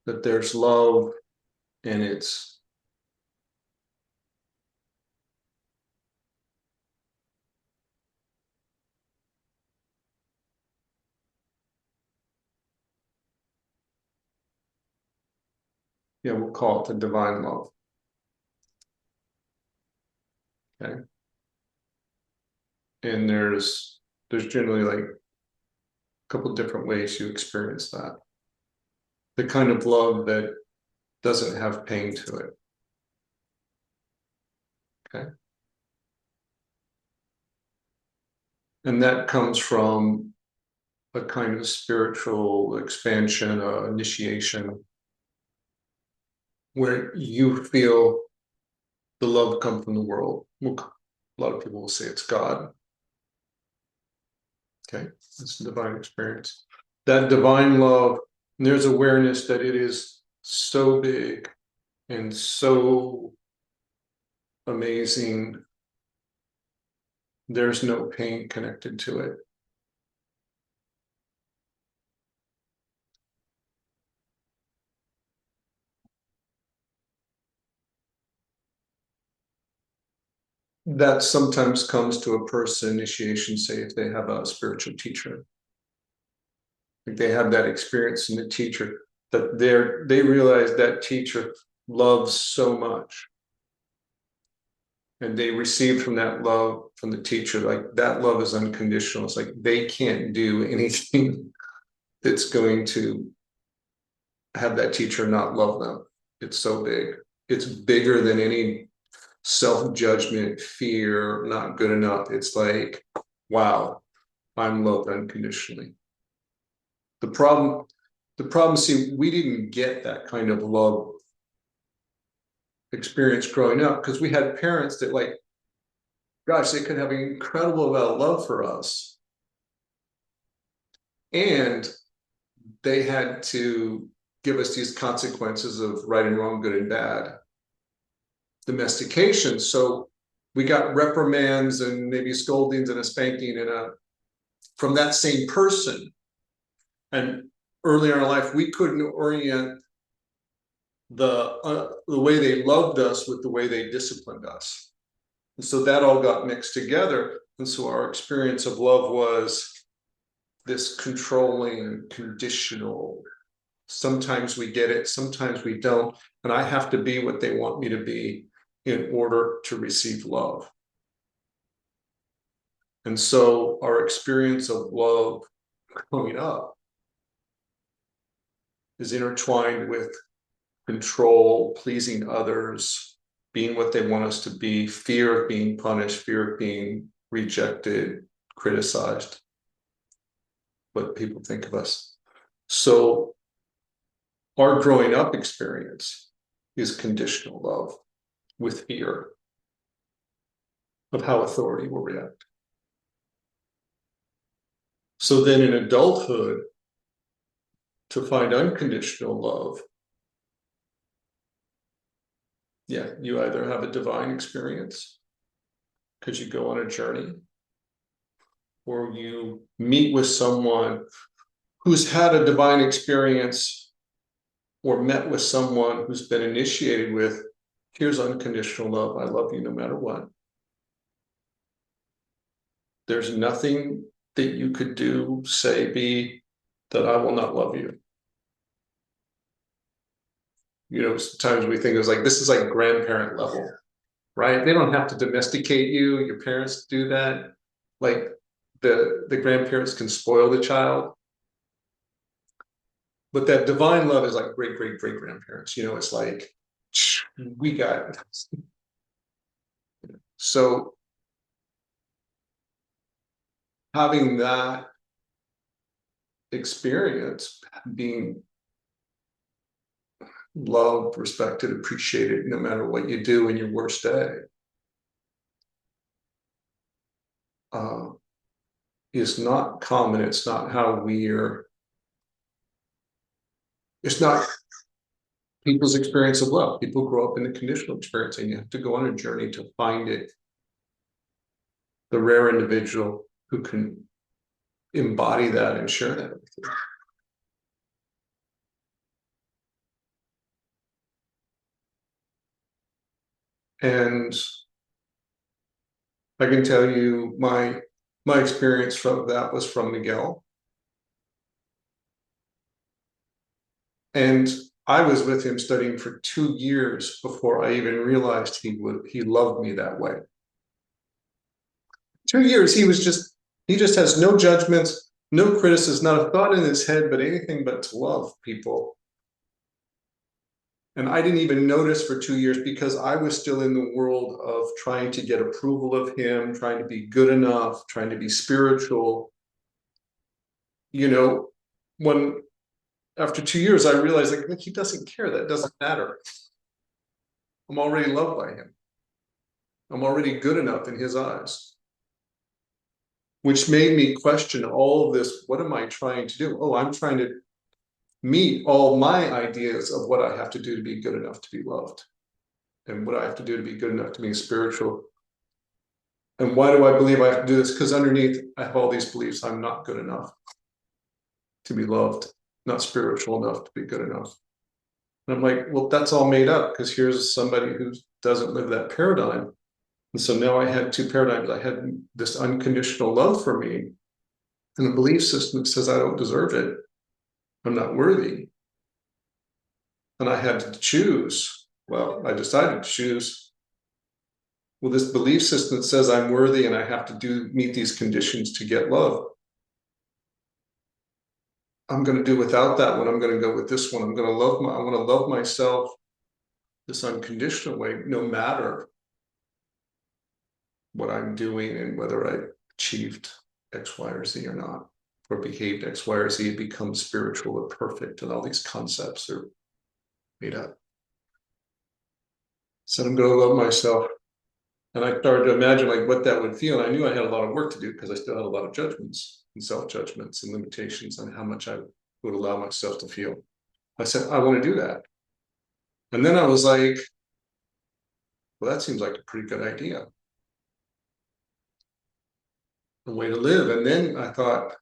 that there's love and it's we'll call it the divine love. Okay. And there's generally like a couple different ways you experience that. The kind of love that doesn't have pain to it. Okay. And that comes from a kind of spiritual expansion, initiation, where you feel the love come from the world. A lot of people will say it's God. Okay, it's a divine experience. That divine love, there's awareness that it is so big and so amazing. There's no pain connected to it. That sometimes comes to a person initiation, say if they have a spiritual teacher. Like they have that experience in the teacher that they realize that teacher loves so much. And they receive from that love from the teacher, like that love is unconditional. It's like they can't do anything that's going to have that teacher not love them. It's so big. It's bigger than any self-judgment, fear, not good enough. It's like, wow, I'm loved unconditionally. The problem, see, we didn't get that kind of love experience growing up because we had parents that, like, gosh, they could have an incredible amount of love for us. And they had to give us these consequences of right and wrong, good and bad, domestication. So we got reprimands and maybe scoldings and a spanking from that same person. And early in our life, we couldn't orient the way they loved us with the way they disciplined us. And so that all got mixed together. And so our experience of love was this controlling, conditional. Sometimes we get it, sometimes we don't. And I have to be what they want me to be in order to receive love. And so our experience of love growing up is intertwined with control, pleasing others, being what they want us to be, fear of being punished, fear of being rejected, criticized, what people think of us. So our growing up experience is conditional love with fear of how authority will react. So then in adulthood, to find unconditional love, you either have a divine experience because you go on a journey, or you meet with someone who's had a divine experience, or met with someone who's been initiated with, here's unconditional love. I love you no matter what. There's nothing that you could do, say, be, that I will not love you. Sometimes we think it's like, this is like grandparent level, right? They don't have to domesticate you. Your parents do that. Like the grandparents can spoil the child. But that divine love is like great, great, great grandparents. It's like, we got it. So having that experience, being loved, respected, appreciated, no matter what you do in your worst day, is not common. It's not how it's not people's experience of love. People grow up in the conditional experience, and you have to go on a journey to find it. The rare individual who can embody that and share that with you. And I can tell you my experience from that was from Miguel. And I was with him studying for 2 years before I even realized he loved me that way. 2 years, he just has no judgments, no criticism, not a thought in his head, but anything but to love people. And I didn't even notice for 2 years because I was still in the world of trying to get approval of him, trying to be good enough, trying to be spiritual. You know, when after 2 years, I realized like he doesn't care. That doesn't matter. I'm already loved by him. I'm already good enough in his eyes, which made me question all of this. What am I trying to do? Oh, I'm trying to meet all my ideas of what I have to do to be good enough to be loved, and what I have to do to be good enough to be spiritual. And why do I believe I have to do this? Because underneath, I have all these beliefs. I'm not good enough to be loved, not spiritual enough to be good enough. And I'm like, well, that's all made up because here's somebody who doesn't live that paradigm. And so now I had two paradigms. I had this unconditional love for me and a belief system that says I don't deserve it. I'm not worthy. And I had to choose. Well, I decided to choose. Well, this belief system that says I'm worthy and I have to meet these conditions to get love. I'm going to do without that one. I'm going to go with this one. I want to love myself this unconditional way, no matter what I'm doing and whether I achieved X, Y, or Z or not, or behaved X, Y, or Z, it becomes spiritual or perfect, and all these concepts are made up. So I'm going to love myself. And I started to imagine like what that would feel. And I knew I had a lot of work to do because I still had a lot of judgments and self-judgments and limitations on how much I would allow myself to feel. I said, I want to do that. And then I was like, well, that seems like a pretty good idea. A way to live. And then I thought,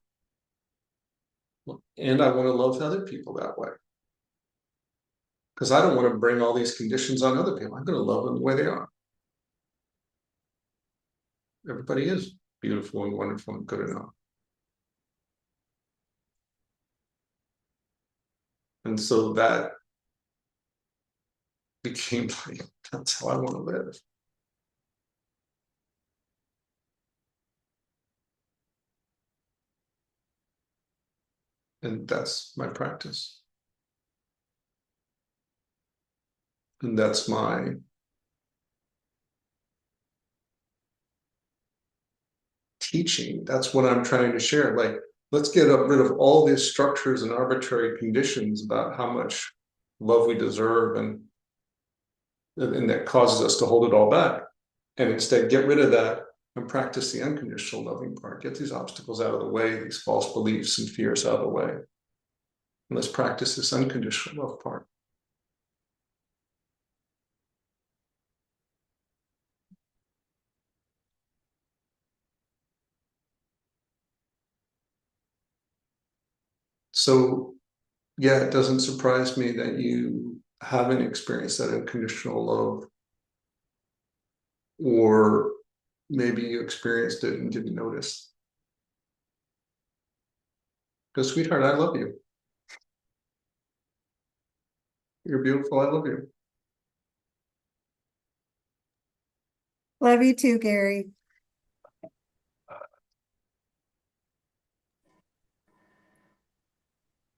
well, and I want to love other people that way. Because I don't want to bring all these conditions on other people. I'm going to love them the way they are. Everybody is beautiful and wonderful and good enough. And so that became like, that's how I want to live. And that's my practice. And that's my teaching. That's what I'm trying to share. Like, let's get rid of all these structures and arbitrary conditions about how much love we deserve, and that causes us to hold it all back. And instead get rid of that and practice the unconditional loving part. Get these obstacles out of the way, these false beliefs and fears out of the way. And let's practice this unconditional love part. So, yeah, it doesn't surprise me that you haven't experienced that unconditional love, or maybe you experienced it and didn't notice. Because, sweetheart, I love you. You're beautiful. I love you. Love you too, Gary.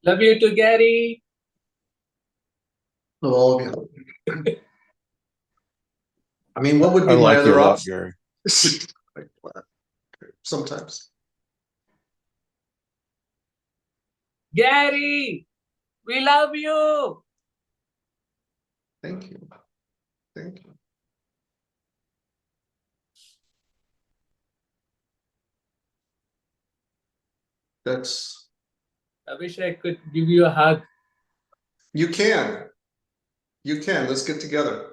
Love you too, Gary. Love all of you. I mean, what would be I my like you other a lot, option? Gary. Sometimes. Gary, we love you. Thank you. Thank you. That's. I wish I could give you a hug. You can. You can. Let's get together.